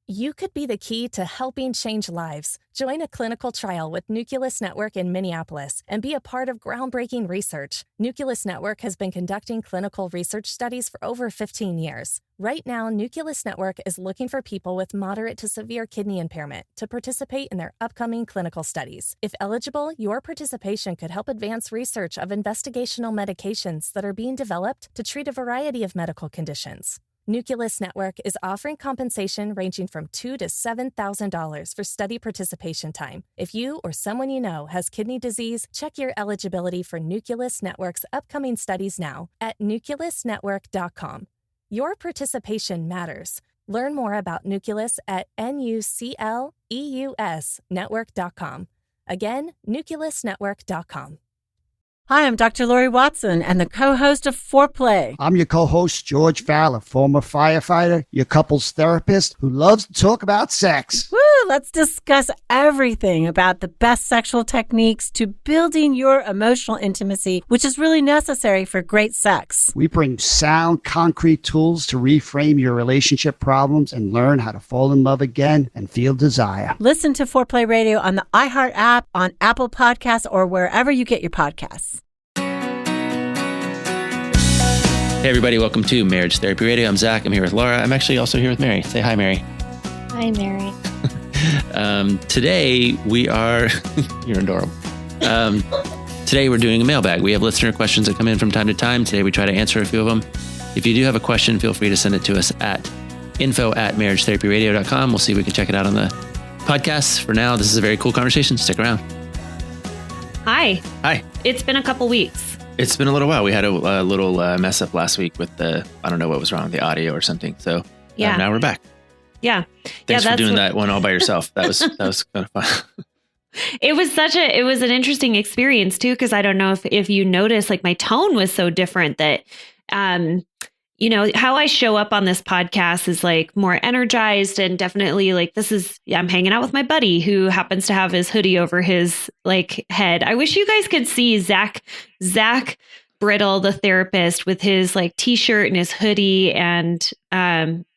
You could be the key to helping change lives. Join a clinical trial with Nucleus Network in Minneapolis and be a part of groundbreaking research. Nucleus Network has been conducting clinical research studies for over 15 years. Right now, Nucleus Network is looking for people with moderate to severe kidney impairment to participate in their upcoming clinical studies. If eligible, your participation could help advance research of investigational medications that are being developed to treat a variety of medical conditions. Nucleus Network is offering compensation ranging from $2,000 to $7,000 for study participation time. If you or someone you know has kidney disease, check your eligibility for Nucleus Network's upcoming studies now at nucleusnetwork.com. Your participation matters. Learn more about Nucleus at nucleusnetwork.com. Again, nucleusnetwork.com. Hi, I'm Dr. Lori Watson and the co-host of Foreplay. I'm your co-host, George Fowler, former firefighter, your couples therapist who loves to talk about sex. Woo! Let's discuss everything about the best sexual techniques to building your emotional intimacy, which is really necessary for great sex. We bring sound, concrete tools to reframe your relationship problems and learn how to fall in love again and feel desire. Listen to Foreplay Radio on the iHeart app, on Apple Podcasts, or wherever you get your podcasts. Hey everybody, welcome to Marriage Therapy Radio. I'm Zach. I'm here with Laura. I'm actually also here with Mary. Say hi, Mary. Hi, Mary. Today we are, you're adorable. Today we're doing a mailbag. We have listener questions that come in from time to time. Today we try to answer a few of them. If you do have a question, feel free to send it to us at info@marriagetherapyradio.com. We'll see if we can check it out on the podcast. For now, this is a very cool conversation. Stick around. Hi. Hi. It's been a couple weeks. It's been a little while. We had a little mess up last week with I don't know what was wrong with the audio or something. So now we're back. Yeah. Thanks for doing that one all by yourself. That was kind of fun. It was an interesting experience too, because I don't know if you noticed, like my tone was so different that, how I show up on this podcast is like more energized and definitely like I'm hanging out with my buddy who happens to have his hoodie over his like head. I wish you guys could see Zach Brittle, the therapist, with his like t-shirt and his hoodie. And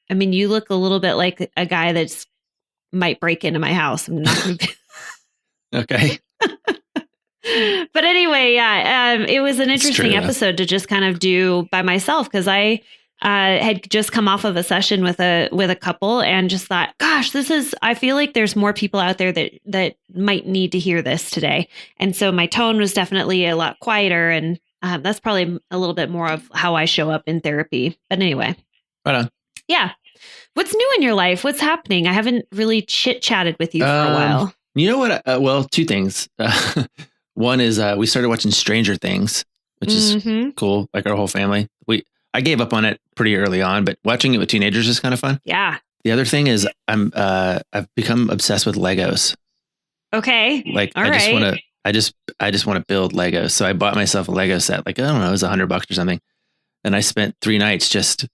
you look a little bit like a guy that's might break into my house. I'm not going to be okay. But anyway, it was an interesting episode to just kind of do by myself because I had just come off of a session with a couple and just thought, gosh, I feel like there's more people out there that might need to hear this today. And so my tone was definitely a lot quieter, and that's probably a little bit more of how I show up in therapy. But anyway. Right on. Yeah. What's new in your life? What's happening? I haven't really chit-chatted with you for a while. You know what? Well, two things. One is we started watching Stranger Things, which is cool, like our whole family. I gave up on it pretty early on, but watching it with teenagers is kind of fun. Yeah. The other thing is I've become obsessed with Legos. Okay. Like I just want to build Legos. So I bought myself a Lego set. Like, I don't know, it was $100 or something. And I spent 3 nights just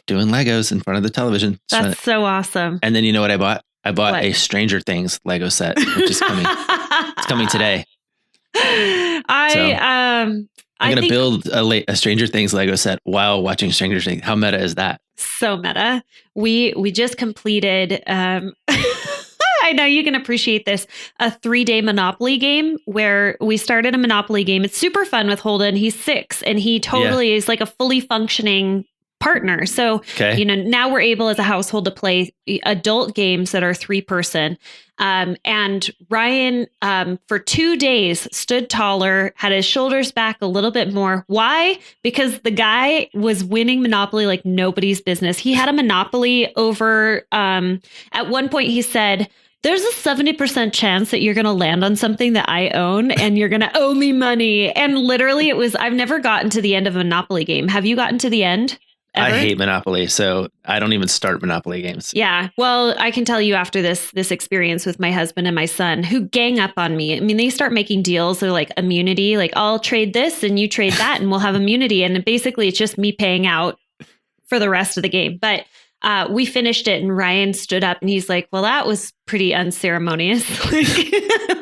doing Legos in front of the television. That's so awesome. And then you know what I bought? I bought a Stranger Things Lego set, which is coming. It's coming today. I'm going to build a Stranger Things Lego set while watching Stranger Things. How meta is that? So meta. We just completed, I know you can appreciate this, a 3-day Monopoly game where we started a Monopoly game. It's super fun with Holden. He's 6 and he totally is like a fully functioning partner. So, now we're able as a household to play adult games that are 3-person. And Ryan, for 2 days, stood taller, had his shoulders back a little bit more. Why? Because the guy was winning Monopoly like nobody's business. He had a Monopoly over, at one point he said, there's a 70% chance that you're going to land on something that I own and you're going to owe me money. And literally I've never gotten to the end of a Monopoly game. Have you gotten to the end? Ever? I hate Monopoly, so I don't even start Monopoly games. Yeah. Well, I can tell you after this experience with my husband and my son, who gang up on me. I mean, they start making deals. They're like immunity, like I'll trade this and you trade that and we'll have immunity. And basically it's just me paying out for the rest of the game. But we finished it and Ryan stood up and he's like, well, that was pretty unceremonious. Like,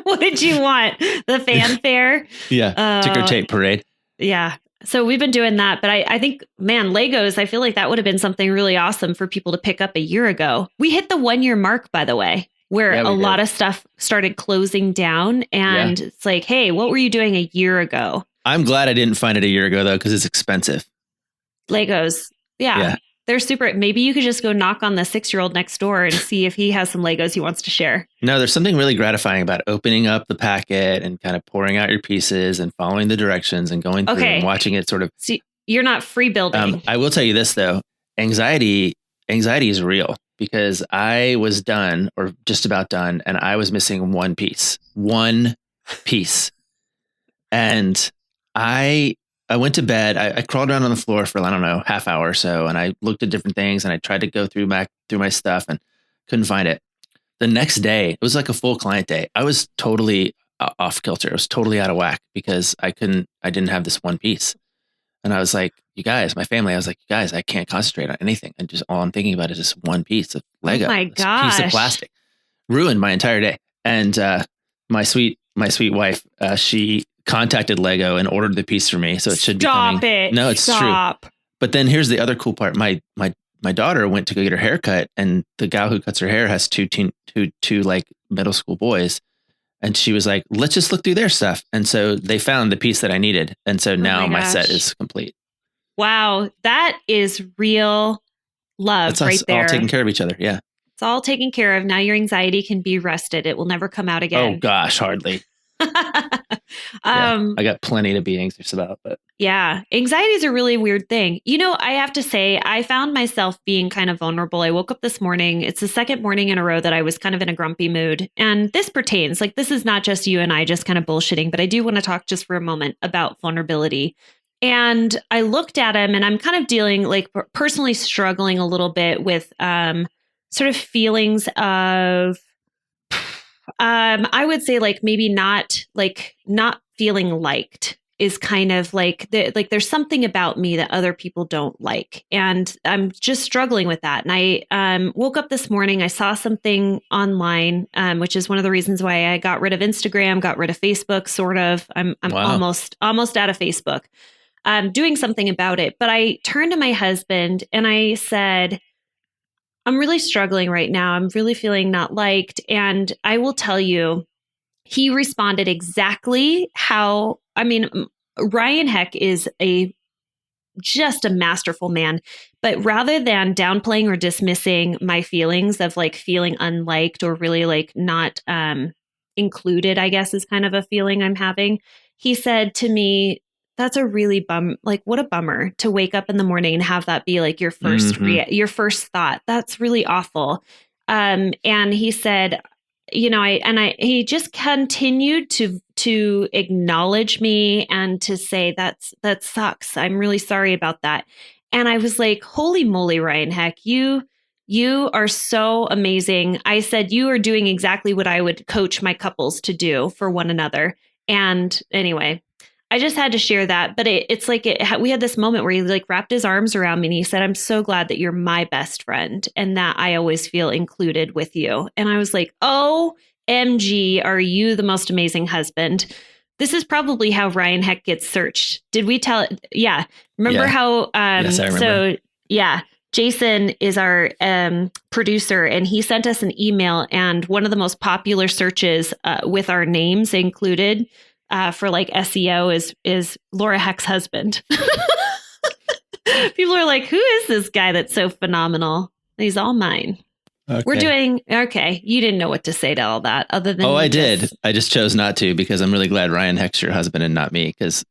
what did you want? The fanfare? Yeah. Ticker tape parade. Yeah. So we've been doing that, but I think, man, Legos, I feel like that would have been something really awesome for people to pick up a year ago. We hit the 1 year mark, by the way, where a lot of stuff started closing down. And it's like, hey, what were you doing a year ago? I'm glad I didn't find it a year ago, though, because it's expensive. Legos. Yeah. They're super. Maybe you could just go knock on the 6-year-old next door and see if he has some Legos he wants to share. No, there's something really gratifying about opening up the packet and kind of pouring out your pieces and following the directions and going through and watching it sort of. See, you're not free building. I will tell you this, though. Anxiety is real because I was done or just about done and I was missing one piece. And I went to bed. I crawled around on the floor for, I don't know, half hour or so. And I looked at different things and I tried to go through my stuff and couldn't find it. The next day, it was like a full client day. I was totally off kilter. I was totally out of whack because I didn't have this one piece. And I was like, you guys, my family, I was like, you guys, I can't concentrate on anything. And just all I'm thinking about is this one piece of Lego. Oh my gosh. Piece of plastic. Ruined my entire day. And my sweet wife, she contacted Lego and ordered the piece for me. So it should be coming. No, it's true. But then here's the other cool part. My daughter went to go get her hair cut, and the gal who cuts her hair has two like middle school boys. And she was like, let's just look through their stuff. And so they found the piece that I needed. And so now my set is complete. Wow. That is real love. That's right there. All taking care of each other. Yeah. It's all taken care of. Now your anxiety can be rested. It will never come out again. Oh gosh, hardly. I got plenty to be anxious about, but yeah, anxiety is a really weird thing. You know, I have to say, I found myself being kind of vulnerable. I woke up this morning. It's the second morning in a row that I was kind of in a grumpy mood. And this pertains, like, this is not just you and I just kind of bullshitting, but I do want to talk just for a moment about vulnerability. And I looked at him and I'm kind of dealing, like, personally struggling a little bit with sort of feelings of I would say like maybe not feeling liked is kind of like there's something about me that other people don't like. And I'm just struggling with that. And I woke up this morning, I saw something online, which is one of the reasons why I got rid of Instagram, got rid of Facebook, sort of. I'm almost out of Facebook, doing something about it. But I turned to my husband and I said, I'm really struggling right now. I'm really feeling not liked. And I will tell you, he responded exactly how, I mean, Ryan Heck is just a masterful man, but rather than downplaying or dismissing my feelings of like feeling unliked or really like not included, I guess is kind of a feeling I'm having. He said to me, that's a really what a bummer to wake up in the morning and have that be like your first your first thought. That's really awful. And he said, you know, he just continued to acknowledge me and to say that sucks. I'm really sorry about that. And I was like, holy moly, Ryan Heck, you are so amazing. I said, you are doing exactly what I would coach my couples to do for one another. And anyway, I just had to share that, but it's like we had this moment where he like wrapped his arms around me and he said, I'm so glad that you're my best friend and that I always feel included with you. And I was like, OMG, are you the most amazing husband? This is probably how Ryan Heck gets searched. Did we tell it? Yeah. Remember how, yes, I remember. So yeah, Jason is our producer and he sent us an email and one of the most popular searches with our names included for like SEO is Laura Heck's husband. People are like, who is this guy that's so phenomenal? He's all mine. Okay. We're doing okay. You didn't know what to say to all that other than I did. I just chose not to because I'm really glad Ryan Heck's your husband and not me because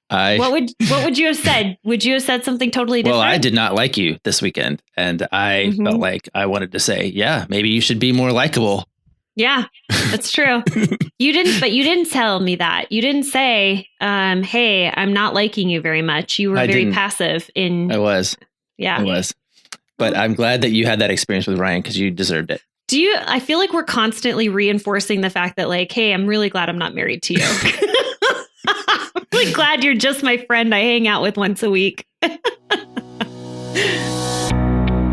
what would you have said? Would you have said something totally different? Well, I did not like you this weekend and I felt like I wanted to say, yeah, maybe you should be more likable. Yeah, that's true. You didn't tell me that. You didn't say, hey, I'm not liking you very much. You were very passive in. I was. Yeah. I was. But I'm glad that you had that experience with Ryan because you deserved it. I feel like we're constantly reinforcing the fact that like, hey, I'm really glad I'm not married to you. I'm really glad you're just my friend I hang out with once a week.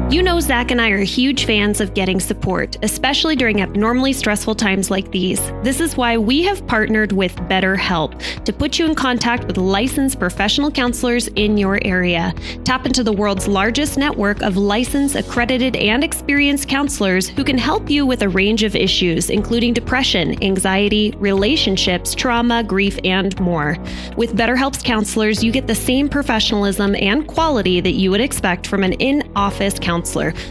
You know, Zach and I are huge fans of getting support, especially during abnormally stressful times like these. This is why we have partnered with BetterHelp to put you in contact with licensed professional counselors in your area. Tap into the world's largest network of licensed, accredited, and experienced counselors who can help you with a range of issues, including depression, anxiety, relationships, trauma, grief, and more. With BetterHelp's counselors, you get the same professionalism and quality that you would expect from an in-office counselor,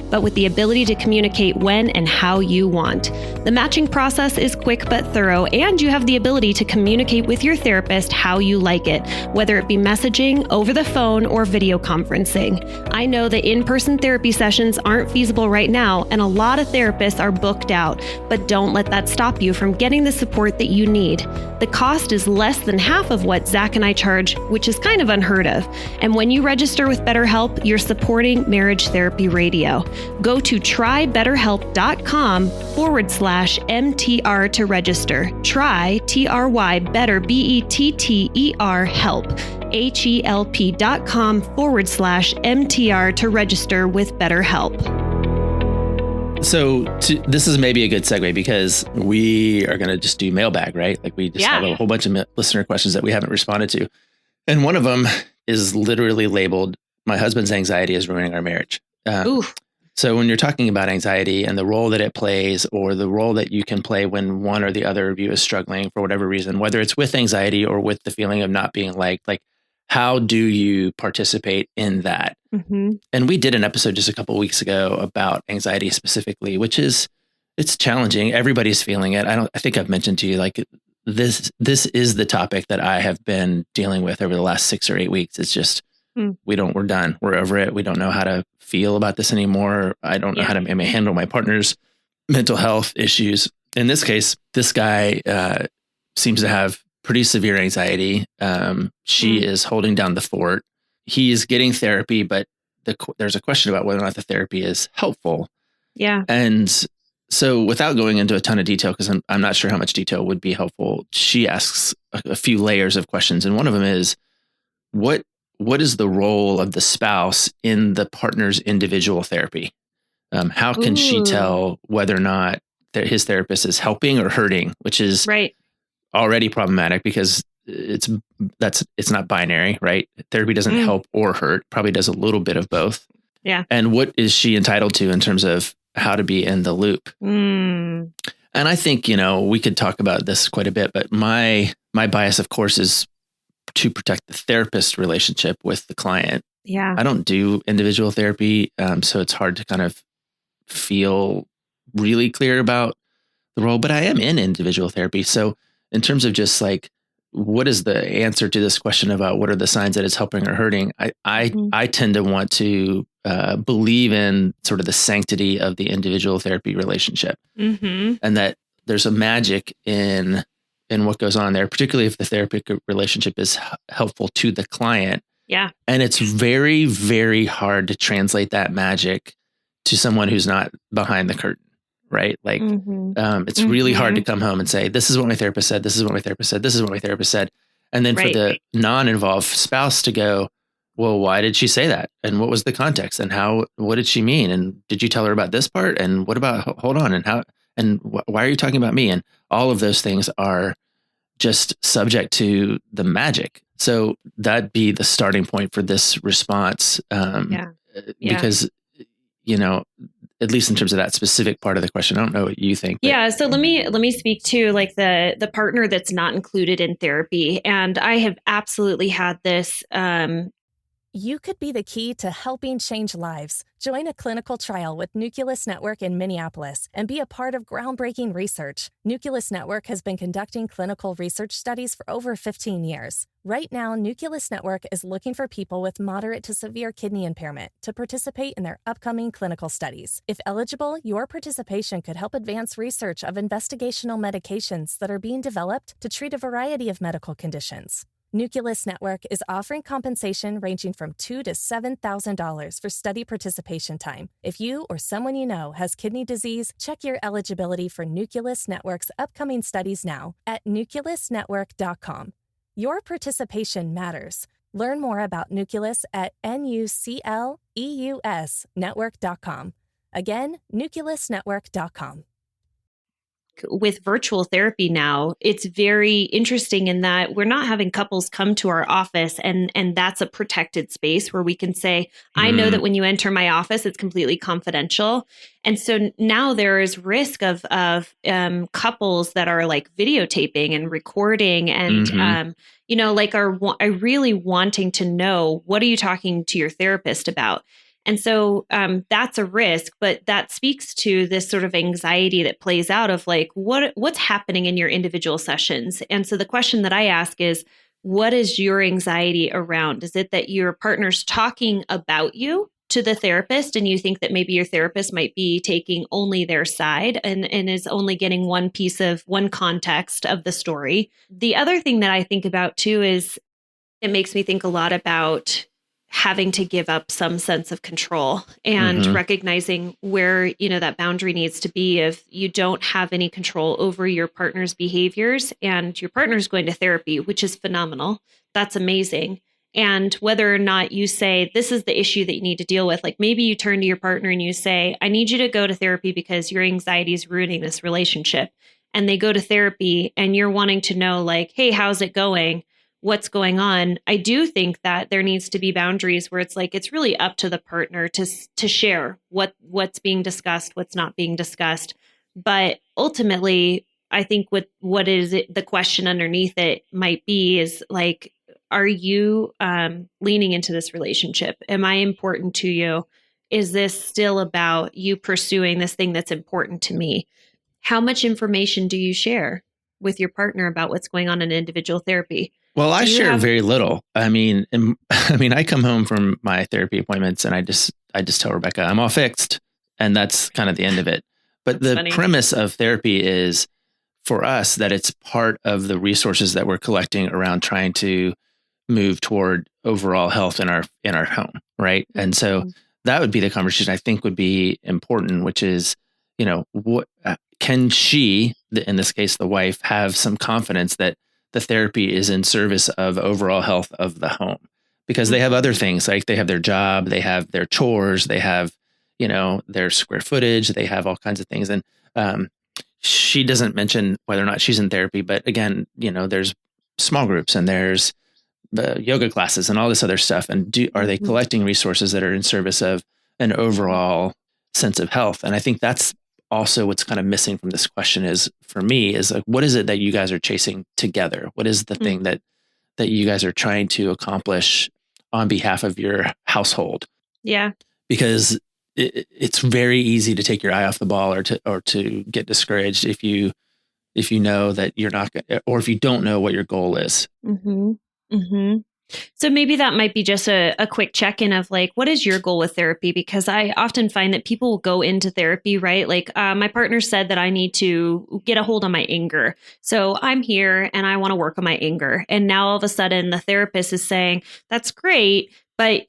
but with the ability to communicate when and how you want. The matching process is quick but thorough, and you have the ability to communicate with your therapist how you like it, whether it be messaging, over the phone, or video conferencing. I know that in-person therapy sessions aren't feasible right now, and a lot of therapists are booked out, but don't let that stop you from getting the support that you need. The cost is less than half of what Zach and I charge, which is kind of unheard of. And when you register with BetterHelp, you're supporting Marriage Therapy Radio. Go to trybetterhelp.com/MTR to register. Try TRY better BETTER help. HELP.com/MTR to register with BetterHelp. So this is maybe a good segue because we are going to just do mailbag, right? Like we just have a whole bunch of listener questions that we haven't responded to. And one of them is literally labeled, "My husband's anxiety is ruining our marriage." So when you're talking about anxiety and the role that it plays, or the role that you can play when one or the other of you is struggling for whatever reason, whether it's with anxiety or with the feeling of not being liked, like how do you participate in that? Mm-hmm. And we did an episode just a couple of weeks ago about anxiety specifically, which is, it's challenging. Everybody's feeling it. I think I've mentioned to you, like this is the topic that I have been dealing with over the last 6 or 8 weeks. It's just, we're done. We're over it. We don't know how to feel about this anymore. I don't know how to handle my partner's mental health issues. In this case, this guy seems to have pretty severe anxiety. She is holding down the fort. He is getting therapy, but there's a question about whether or not the therapy is helpful. Yeah. And so without going into a ton of detail, because I'm not sure how much detail would be helpful, she asks a few layers of questions. And one of them is, what is the role of the spouse in the partner's individual therapy? How can she tell whether or not that his therapist is helping or hurting, which is already problematic because it's not binary, right? Therapy doesn't help or hurt, probably does a little bit of both. Yeah. And what is she entitled to in terms of how to be in the loop? And I think, we could talk about this quite a bit, but my bias, of course, is to protect the therapist relationship with the client. Yeah. I don't do individual therapy. So it's hard to kind of feel really clear about the role, but I am in individual therapy. So in terms of just like, what is the answer to this question about what are the signs that it's helping or hurting? I tend to want to believe in sort of the sanctity of the individual therapy relationship, and that there's a magic in what goes on there, particularly if the therapeutic relationship is helpful to the client. Yeah. And it's very, very hard to translate that magic to someone who's not behind the curtain. Right? Like, it's really hard to come home and say, this is what my therapist said. This is what my therapist said. This is what my therapist said. And then for the non-involved spouse to go, well, why did she say that? And what was the context? And what did she mean? And did you tell her about this part? And what about, hold on. And why are you talking about me? And all of those things are just subject to the magic. So that'd be the starting point for this response. Because, at least in terms of that specific part of the question, I don't know what you think. Yeah. So let me speak to like the partner that's not included in therapy. And I have absolutely had this. You could be the key to helping change lives. Join a clinical trial with Nucleus Network in Minneapolis and be a part of groundbreaking research. Nucleus Network has been conducting clinical research studies for over 15 years. Right now, Nucleus Network is looking for people with moderate to severe kidney impairment to participate in their upcoming clinical studies. If eligible, your participation could help advance research of investigational medications that are being developed to treat a variety of medical conditions. Nucleus Network is offering compensation ranging from $2,000 to $7,000 for study participation time. If you or someone you know has kidney disease, check your eligibility for Nucleus Network's upcoming studies now at nucleusnetwork.com. Your participation matters. Learn more about Nucleus at nucleusnetwork.com. nucleusnetwork.com. Again, nucleusnetwork.com. With virtual therapy now, it's very interesting in that we're not having couples come to our office and that's a protected space where we can say, I know that when you enter my office, it's completely confidential. And so now there is risk of couples that are like videotaping and recording and, like are really wanting to know, what are you talking to your therapist about? And so that's a risk, but that speaks to this sort of anxiety that plays out of like, what's happening in your individual sessions? And so the question that I ask is, what is your anxiety around? Is it that your partner's talking about you to the therapist and you think that maybe your therapist might be taking only their side and is only getting one context of the story? The other thing that I think about too is it makes me think a lot about having to give up some sense of control and recognizing where, that boundary needs to be if you don't have any control over your partner's behaviors and your partner's going to therapy, which is phenomenal. That's amazing. And whether or not you say, this is the issue that you need to deal with, like maybe you turn to your partner and you say, I need you to go to therapy because your anxiety is ruining this relationship. And they go to therapy and you're wanting to know like, hey, how's it going? What's going on? I do think that there needs to be boundaries where it's like, it's really up to the partner to share what's being discussed, what's not being discussed. But ultimately, I think what is it, the question underneath it might be is like, are you leaning into this relationship? Am I important to you? Is this still about you pursuing this thing that's important to me? How much information do you share with your partner about what's going on in individual therapy? Well, I share very little. I mean, I come home from my therapy appointments and I just tell Rebecca I'm all fixed, and that's kind of the end of it. But the premise of therapy is for us that it's part of the resources that we're collecting around trying to move toward overall health in our home, right? And so that would be the conversation I think would be important, which is, what can she, in this case, the wife, have some confidence that the therapy is in service of overall health of the home, because they have other things, like they have their job, they have their chores, they have, their square footage, they have all kinds of things. And she doesn't mention whether or not she's in therapy, but again, there's small groups and there's the yoga classes and all this other stuff. And are they collecting resources that are in service of an overall sense of health? And I think that's also what's kind of missing from this question is, for me, is like, what is it that you guys are chasing together? What is the thing that you guys are trying to accomplish on behalf of your household? Yeah. Because it's very easy to take your eye off the ball or to get discouraged if you know that you're not going, or if you don't know what your goal is. So maybe that might be just a quick check-in of like, what is your goal with therapy? Because I often find that people will go into therapy, right? Like my partner said that I need to get a hold on my anger. So I'm here and I want to work on my anger. And now all of a sudden the therapist is saying, that's great. But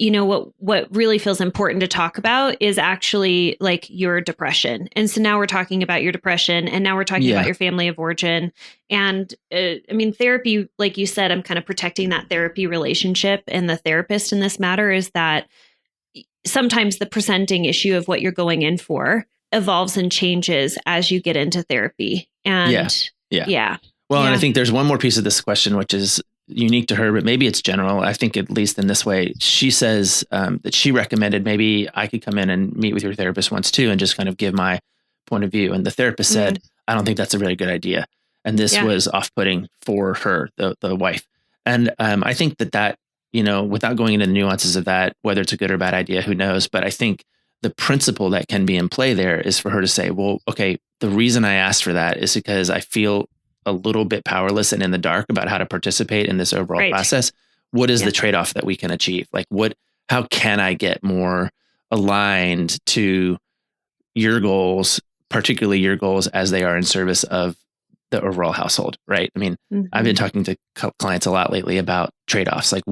what really feels important to talk about is actually like your depression. And so now we're talking about your depression, and now we're talking about your family of origin. And therapy, like you said, I'm kind of protecting that therapy relationship, and the therapist in this matter is that sometimes the presenting issue of what you're going in for evolves and changes as you get into therapy. And Well, and I think there's one more piece of this question, which is unique to her, but maybe it's general. I think at least in this way, she says that she recommended maybe I could come in and meet with your therapist once too, and just kind of give my point of view. And the therapist said, I don't think that's a really good idea. And this was off-putting for her, the wife. And I think that, without going into the nuances of that, whether it's a good or bad idea, who knows? But I think the principle that can be in play there is for her to say, well, okay, the reason I asked for that is because I feel a little bit powerless and in the dark about how to participate in this overall process. What is the trade-off that we can achieve? Like how can I get more aligned to your goals, particularly your goals as they are in service of the overall household, right? I mean, I've been talking to clients a lot lately about trade-offs. Like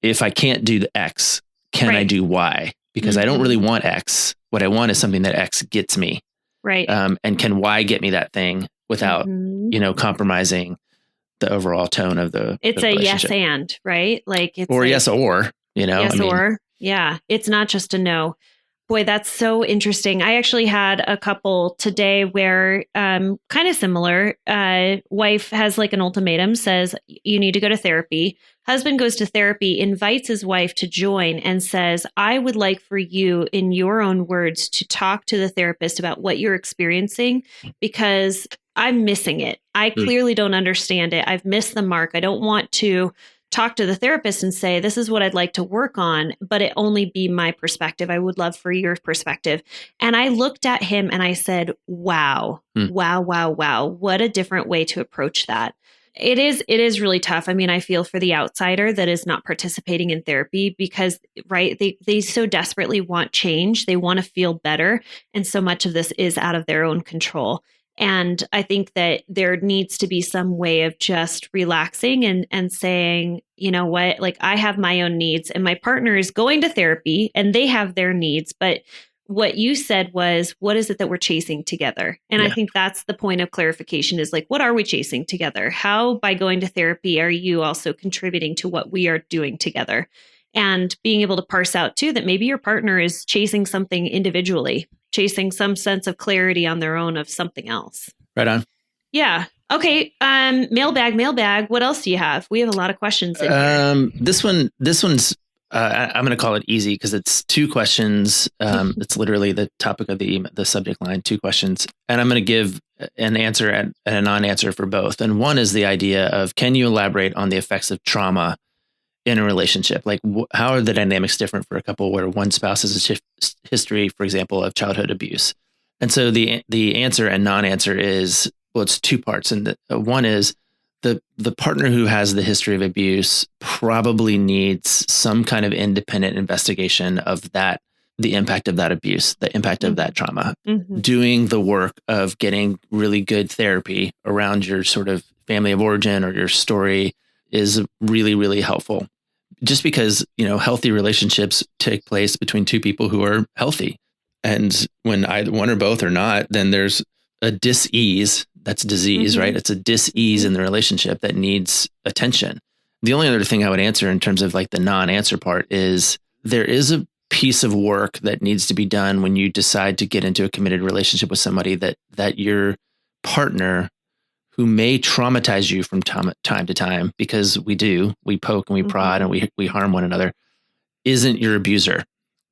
if I can't do the X, can I do Y? Because I don't really want X. What I want is something that X gets me. Right. And can Y get me that thing without, compromising the overall tone of the It's the a yes relationship. and, right? Like it's or like, yes or, yes or. Yeah. It's not just a no. Boy, that's so interesting. I actually had a couple today where kind of similar. Wife has like an ultimatum, says you need to go to therapy. Husband goes to therapy, invites his wife to join and says, I would like for you, in your own words, to talk to the therapist about what you're experiencing because I'm missing it. I clearly don't understand it. I've missed the mark. I don't want to talk to the therapist and say, this is what I'd like to work on, but it only be my perspective. I would love for your perspective. And I looked at him and I said, wow, wow, wow, wow. What a different way to approach that. It is really tough. I mean, I feel for the outsider that is not participating in therapy because, right, they so desperately want change. They want to feel better. And so much of this is out of their own control. And I think that there needs to be some way of just relaxing and saying, you know what, like I have my own needs and my partner is going to therapy and they have their needs. But what you said was, what is it that we're chasing together? And I think that's the point of clarification is like, what are we chasing together? How, by going to therapy, are you also contributing to what we are doing together? And being able to parse out too that maybe your partner is chasing something individually, chasing some sense of clarity on their own of something else. Right on. Yeah. Okay. Mailbag. What else do you have? We have a lot of questions in here. This one's I'm going to call it easy because it's 2 questions. It's literally the topic of the subject line, 2 questions, and I'm going to give an answer and a non-answer for both. And one is the idea of, can you elaborate on the effects of trauma in a relationship? Like, how are the dynamics different for a couple where one spouse has a history, for example, of childhood abuse? And so the answer and non-answer is, well, it's 2 parts. And one is the partner who has the history of abuse probably needs some kind of independent investigation of that, the impact of that abuse, the impact of that trauma, doing the work of getting really good therapy around your sort of family of origin or your story is really, really helpful. Just because, healthy relationships take place between 2 people who are healthy. And when either one or both are not, then there's a dis-ease. That's disease, right? It's a dis-ease in the relationship that needs attention. The only other thing I would answer in terms of like the non-answer part is there is a piece of work that needs to be done when you decide to get into a committed relationship with somebody that your partner, who may traumatize you from time to time, because we poke and we prod and we harm one another, isn't your abuser.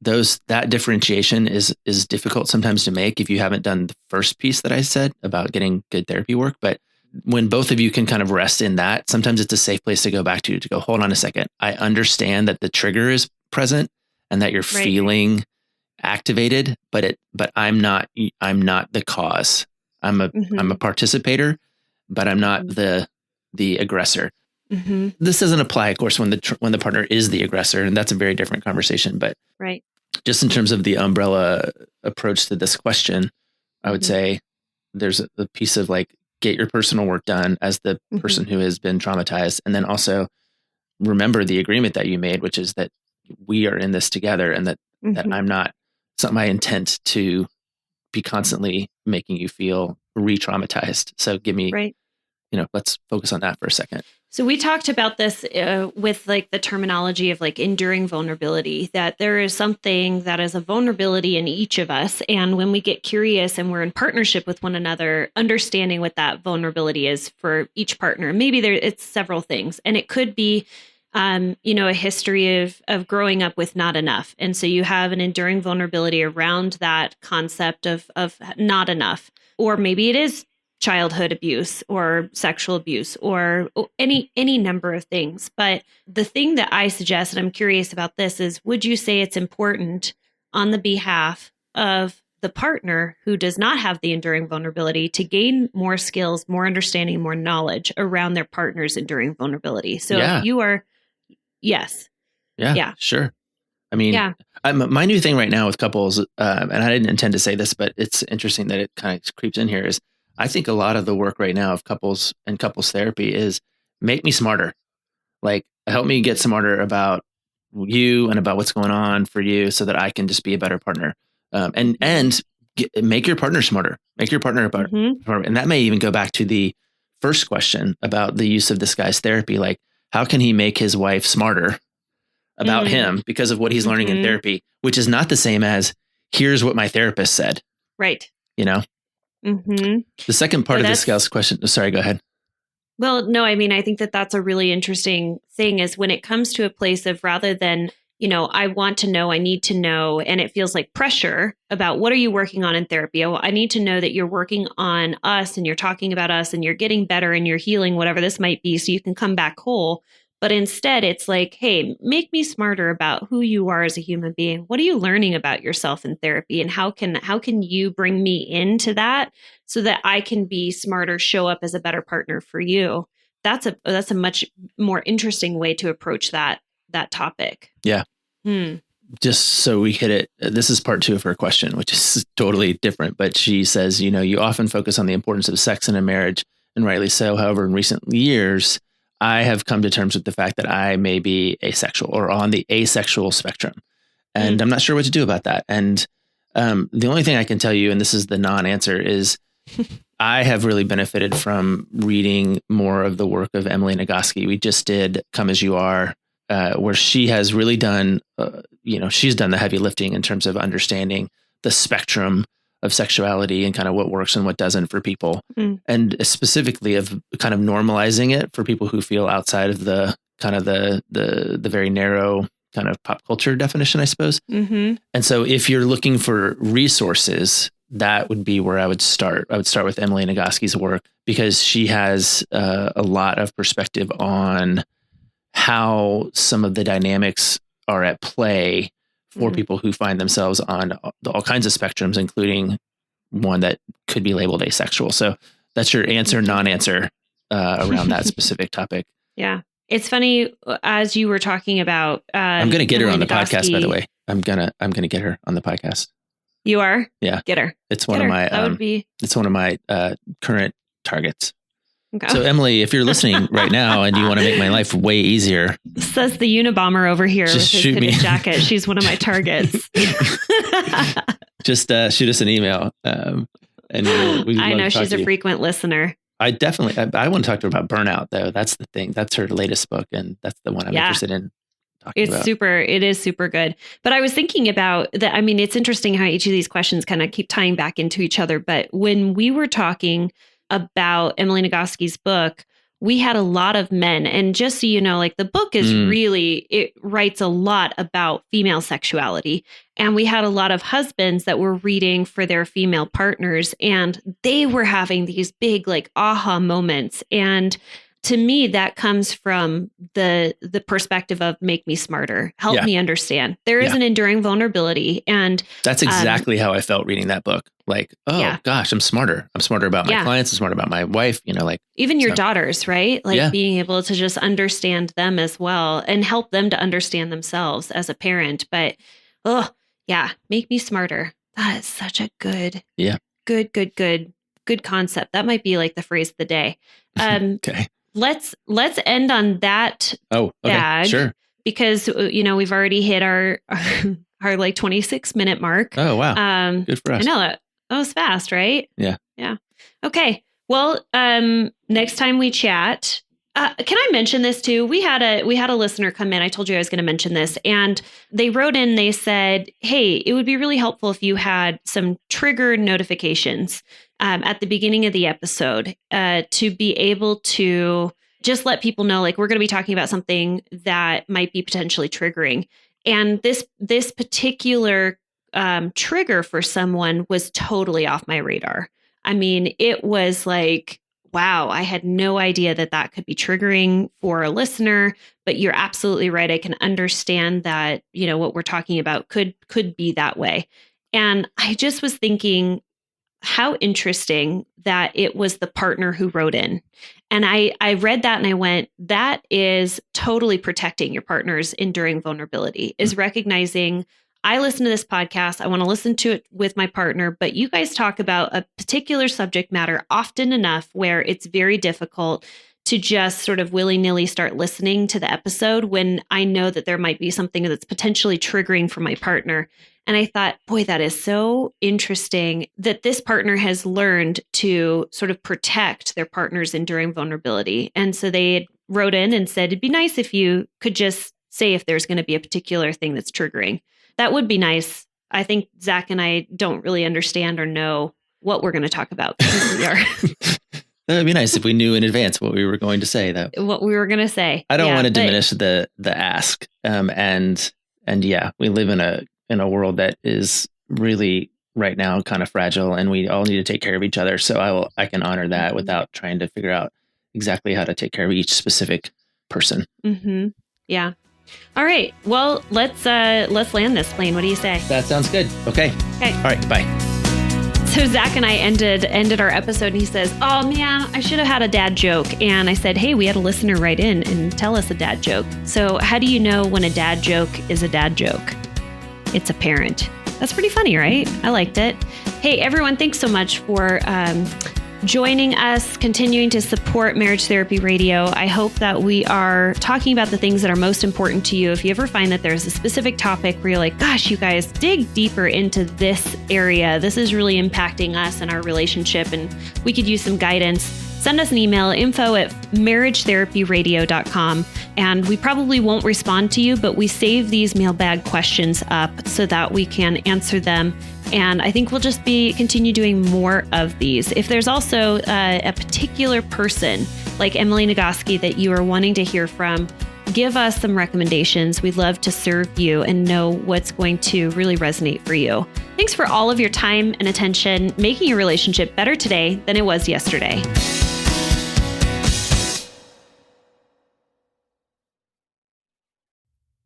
That differentiation is difficult sometimes to make if you haven't done the first piece that I said about getting good therapy work. But when both of you can kind of rest in that, sometimes it's a safe place to go back to go, hold on a second. I understand that the trigger is present and that you're feeling activated, but I'm not the cause. I'm a participator, but I'm not the aggressor. This doesn't apply, of course, when the partner is the aggressor, and that's a very different conversation. But just in terms of the umbrella approach to this question, I would say there's a piece of like, get your personal work done as the person who has been traumatized, and then also remember the agreement that you made, which is that we are in this together, and that I'm not. It's not my intent to be constantly making you feel re-traumatized. So give me, let's focus on that for a second. So we talked about this with like the terminology of like enduring vulnerability, that there is something that is a vulnerability in each of us. And when we get curious and we're in partnership with one another, understanding what that vulnerability is for each partner, maybe it's several things. And it could be, a history of growing up with not enough. And so you have an enduring vulnerability around that concept of not enough, or maybe it is childhood abuse or sexual abuse or any number of things. But the thing that I suggest, and I'm curious about this, is would you say it's important on the behalf of the partner who does not have the enduring vulnerability to gain more skills, more understanding, more knowledge around their partner's enduring vulnerability? So if you are, sure. I mean, my new thing right now with couples, and I didn't intend to say this, but it's interesting that it kind of creeps in here, is I think a lot of the work right now of couples and couples therapy is make me smarter. Like, help me get smarter about you and about what's going on for you so that I can just be a better partner. And make your partner smarter. Make your partner about, and that may even go back to the first question about the use of this guy's therapy. Like, how can he make his wife smarter? about him because of what he's learning in therapy, which is not the same as here's what my therapist said. Right. You know? Mm-hmm. The second part of the scale's question. Sorry, go ahead. Well, no, I mean, I think that that's a really interesting thing is when it comes to a place of rather than, I want to know, I need to know, and it feels like pressure about what are you working on in therapy? Oh, I need to know that you're working on us and you're talking about us and you're getting better and you're healing, whatever this might be, so you can come back whole. But instead, it's like, hey, make me smarter about who you are as a human being. What are you learning about yourself in therapy? And how can you bring me into that so that I can be smarter, show up as a better partner for you? That's a much more interesting way to approach that topic. Yeah. Just so we hit it. This is part 2 of her question, which is totally different. But she says, you often focus on the importance of sex in a marriage, and rightly so. However, in recent years, I have come to terms with the fact that I may be asexual or on the asexual spectrum. And I'm not sure what to do about that. And the only thing I can tell you, and this is the non-answer, is I have really benefited from reading more of the work of Emily Nagoski. We just did Come As You Are, where she has really done, she's done the heavy lifting in terms of understanding the spectrum of sexuality and kind of what works and what doesn't for people. And specifically of kind of normalizing it for people who feel outside of the kind of the very narrow kind of pop culture definition, I suppose. And so if you're looking for resources, that would be where I would start. I would start with Emily Nagoski's work because she has a lot of perspective on how some of the dynamics are at play for people who find themselves on all kinds of spectrums, including one that could be labeled asexual. So that's your answer, non-answer around that specific topic. Yeah. It's funny, as you were talking about, I'm going to get her on the podcast, by the way. I'm going to get her on the podcast. You are? Yeah. Get her. It's one of my, it's one of my current targets. Okay. So Emily, if you're listening right now and you want to make my life way easier, says the Unabomber over here just with his shoot me. jacket. She's one of my targets. Just shoot us an email. And I know she's a frequent listener. I definitely, I want to talk to her about burnout though. That's the thing. That's her latest book. And that's the one I'm interested in talking about. It is super good. But I was thinking about that. I mean, it's interesting how each of these questions kind of keep tying back into each other. But when we were talking about Emily Nagoski's book, we had a lot of men. And just so you know, like the book is really, it writes a lot about female sexuality. And we had a lot of husbands that were reading for their female partners, and they were having these big like aha moments. And to me, that comes from the perspective of make me smarter, help me understand. There is an enduring vulnerability. And that's exactly how I felt reading that book. Like, gosh, I'm smarter. I'm smarter about my clients. I'm smarter about my wife, like even your daughters, right? Like being able to just understand them as well and help them to understand themselves as a parent. But, make me smarter. That is such a good concept. That might be like the phrase of the day. Okay. Let's end on that bag. Sure. Because, we've already hit our like 26-minute mark. Oh, wow. Good for us. I know that was fast, right? Yeah. Yeah. Okay. Well, next time we chat, can I mention this too? We had a listener come in. I told you I was going to mention this, and they wrote in, they said, hey, it would be really helpful if you had some trigger notifications at the beginning of the episode to be able to just let people know, like, we're going to be talking about something that might be potentially triggering. And this particular trigger for someone was totally off my radar. I mean, it was like, wow, I had no idea that could be triggering for a listener, but you're absolutely right. I can understand that, what we're talking about could be that way. And I just was thinking, how interesting that it was the partner who wrote in. And I read that and I went, that is totally protecting your partner's enduring vulnerability, is recognizing, I listen to this podcast, I want to listen to it with my partner, but you guys talk about a particular subject matter often enough where it's very difficult to just sort of willy-nilly start listening to the episode when I know that there might be something that's potentially triggering for my partner. And I thought, boy, that is so interesting that this partner has learned to sort of protect their partner's enduring vulnerability. And so they wrote in and said, it'd be nice if you could just say if there's going to be a particular thing that's triggering. That would be nice. I think Zach and I don't really understand or know what we're going to talk about because we are. That would be nice if we knew in advance what we were going to say, though. What we were going to say. I don't want to diminish the ask. And yeah, we live in a world that is really right now kind of fragile, and we all need to take care of each other. So I can honor that without trying to figure out exactly how to take care of each specific person. Mm-hmm. Yeah. All right. Well, let's land this plane. What do you say? That sounds good. Okay. All right. Bye. So Zach and I ended our episode, and he says, "Oh man, I should have had a dad joke." And I said, "Hey, we had a listener write in and tell us a dad joke." So how do you know when a dad joke is a dad joke? It's apparent. That's pretty funny, right? I liked it. Hey, everyone, thanks so much for joining us, continuing to support Marriage Therapy Radio. I hope that we are talking about the things that are most important to you. If you ever find that there's a specific topic where you're like, gosh, you guys dig deeper into this area. This is really impacting us and our relationship, and we could use some guidance. Send us an email, info@marriagetherapyradio.com. And we probably won't respond to you, but we save these mailbag questions up so that we can answer them. And I think we'll just continue doing more of these. If there's also a particular person like Emily Nagoski that you are wanting to hear from, give us some recommendations. We'd love to serve you and know what's going to really resonate for you. Thanks for all of your time and attention, making your relationship better today than it was yesterday.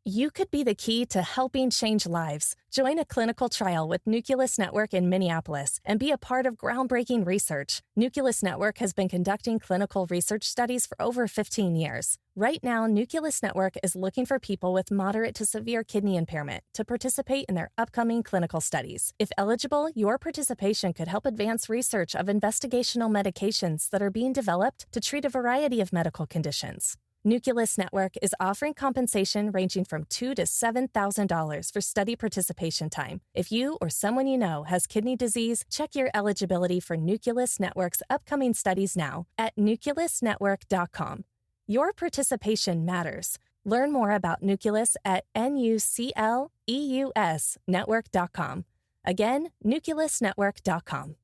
You could be the key to helping change lives. Join a clinical trial with Nucleus Network in Minneapolis and be a part of groundbreaking research. Nucleus Network has been conducting clinical research studies for over 15 years. Right now, Nucleus Network is looking for people with moderate to severe kidney impairment to participate in their upcoming clinical studies. If eligible, your participation could help advance research of investigational medications that are being developed to treat a variety of medical conditions. Nucleus Network is offering compensation ranging from $2,000 to $7,000 for study participation time. If you or someone you know has kidney disease, check your eligibility for Nucleus Network's upcoming studies now at nucleusnetwork.com. Your participation matters. Learn more about Nucleus at nucleusnetwork.com. Again, nucleusnetwork.com.